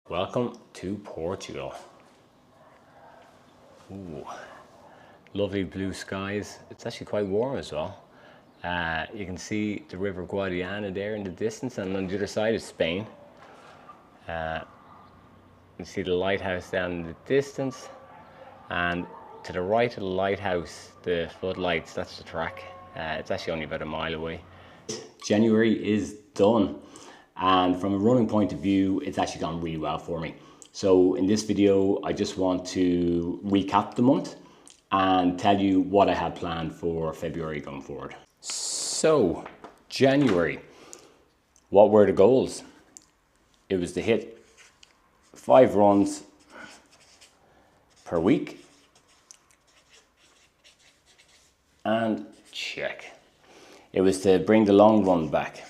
Welcome to Portugal. Ooh, lovely blue skies. It's actually quite warm as well. You can see the River Guadiana there in the distance, and on the other side is Spain. You see the lighthouse down in the distance, and to the right of the lighthouse, the floodlights, that's the track. It's actually only about a mile away. January is done, and from a running point of view, it's actually gone really well for me. So in this video, I just want to recap the month and tell you what I had planned for February going forward. So January, what were the goals? It was to hit 5 runs per week, and check. It was to bring the long run back.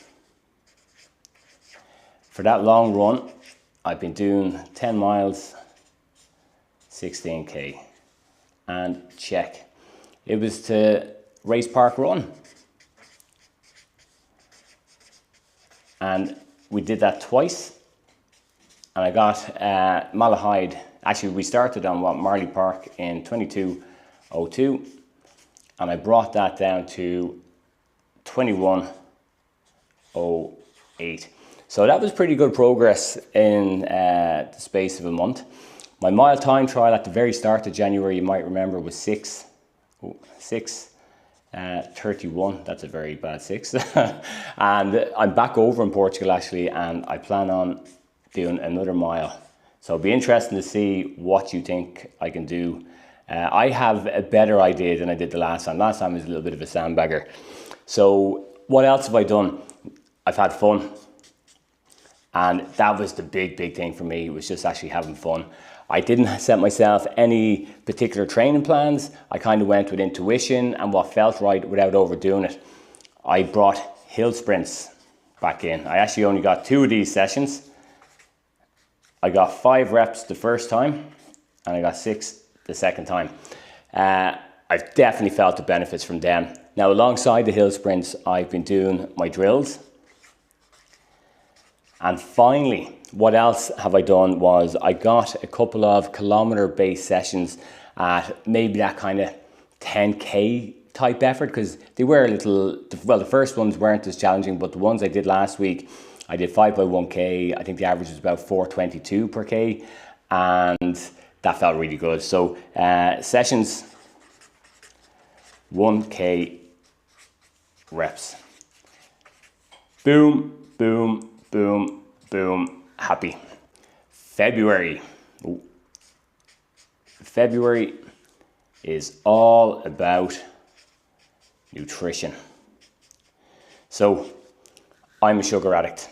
For that long run, I've been doing 10 miles, 16k, and check. It was to race park run. And we did that twice, and I got Malahide. Actually, we started on Marley Park in 22:02, and I brought that down to 21:08. So that was pretty good progress in the space of a month. My mile time trial at the very start of January, you might remember, was 6:31. That's a very bad 6. And I'm back over in Portugal actually, and I plan on doing another mile. So it'll be interesting to see what you think I can do. I have a better idea than I did the last time. Last time was a little bit of a sandbagger. So what else have I done? I've had fun. And that was the big thing for me, was just actually having fun. I didn't set myself any particular training plans. I kind of went with intuition and what felt right without overdoing it. I brought hill sprints back in. I actually only got 2 of these sessions. I got 5 reps the first time, and I got 6 the second time. I've definitely felt the benefits from them. Now, alongside the hill sprints, I've been doing my drills. And finally, what else have I done was I got a couple of kilometer-based sessions at maybe that kind of 10k type effort, because they were a little, well, the first ones weren't as challenging, but the ones I did last week, I did 5 by 1k. I think the average was about 4:22 per k, and that felt really good. So sessions, 1k reps. Boom, boom, boom, boom, happy. February. Ooh. February is all about nutrition. So I'm a sugar addict.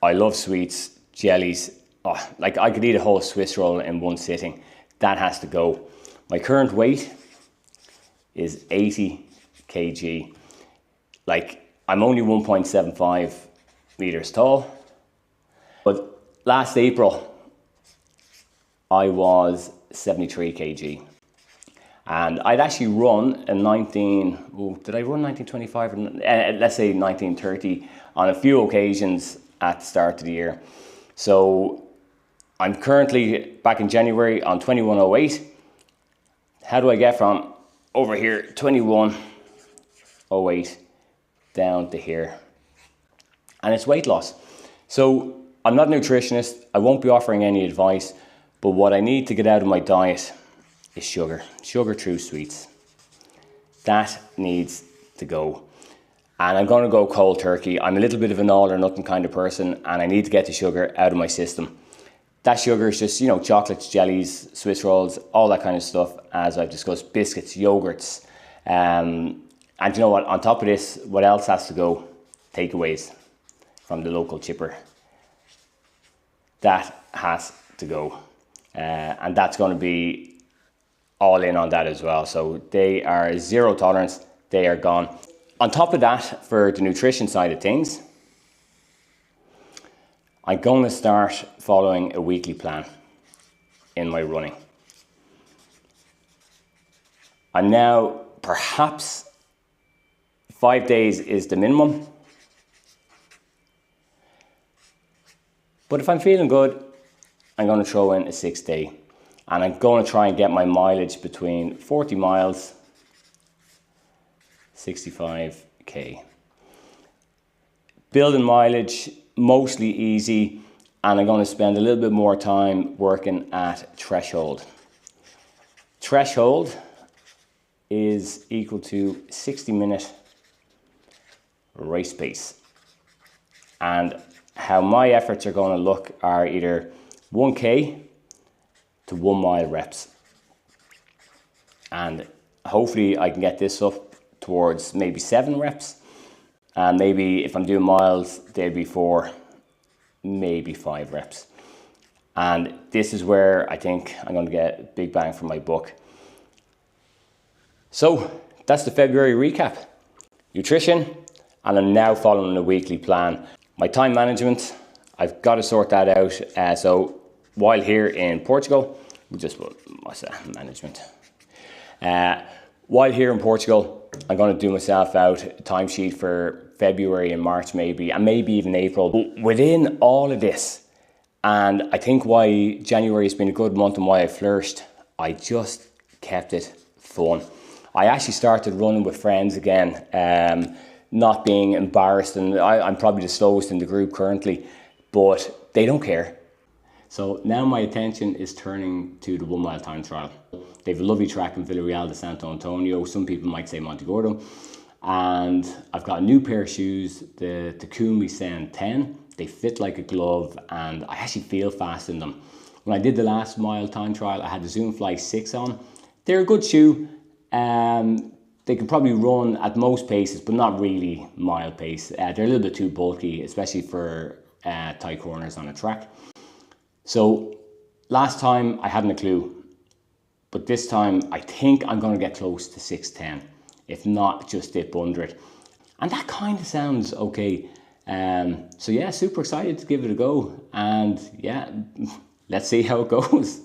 I love sweets, jellies. Oh, like I could eat a whole Swiss roll in one sitting. That has to go. My current weight is 80 kg. Like, I'm only 1.75 meters tall. But last April, I was 73 kg. And I'd actually run a did I run 1925? Let's say 1930 on a few occasions at the start of the year. So I'm currently back in January on 21:08. How do I get from over here, 21:08, down to here? And it's weight loss. So I'm not a nutritionist. I won't be offering any advice, but what I need to get out of my diet is sugar through sweets. That needs to go. And I'm going to go cold turkey. I'm a little bit of an all or nothing kind of person, and I need to get the sugar out of my system. That sugar is just, chocolates, jellies, Swiss rolls, all that kind of stuff, as I've discussed, biscuits, yogurts. And you know what, on top of this, what else has to go? Takeaways from the local chipper. That has to go. And that's going to be all in on that as well. So they are 0 tolerance, they are gone. On top of that, for the nutrition side of things, I'm going to start following a weekly plan in my running. And now, perhaps 5 days is the minimum. But if I'm feeling good I'm going to throw in a 6-day. And I'm going to try and get my mileage between 40 miles, 65k. Building mileage, mostly easy, and I'm going to spend a little bit more time working at threshold. Threshold is equal to 60-minute race pace. And how my efforts are going to look are either 1k to 1 mile reps. And hopefully I can get this up towards maybe 7 reps. And maybe if I'm doing miles, they'd be 4, maybe 5 reps. And this is where I think I'm going to get a big bang for my buck. So that's the February recap. Nutrition, and I'm now following a weekly plan. My time management, I've got to sort that out. So while here in Portugal, what's that, management? While here in Portugal, I'm going to do myself out a timesheet for February and March maybe, and maybe even April. But within all of this, and I think why January has been a good month and why I flourished, I just kept it fun. I actually started running with friends again, not being embarrassed, and I'm probably the slowest in the group currently, but they don't care. So now my attention is turning to the 1 mile time trial. They have a lovely track in Villarreal de Santo Antonio. Some people might say Montegordo. And I've got a new pair of shoes, the Takumi Sen 10. They fit like a glove and I actually feel fast in them. When I did the last mile time trial, I had the Zoom Fly 6 on. They're a good shoe. They can probably run at most paces, but not really mile pace. They're a little bit too bulky, especially for tight corners on a track. So last time I hadn't a clue, but this time I think I'm going to get close to 6:10, if not just dip under it. And that kind of sounds okay. So yeah, super excited to give it a go. And yeah, let's see how it goes.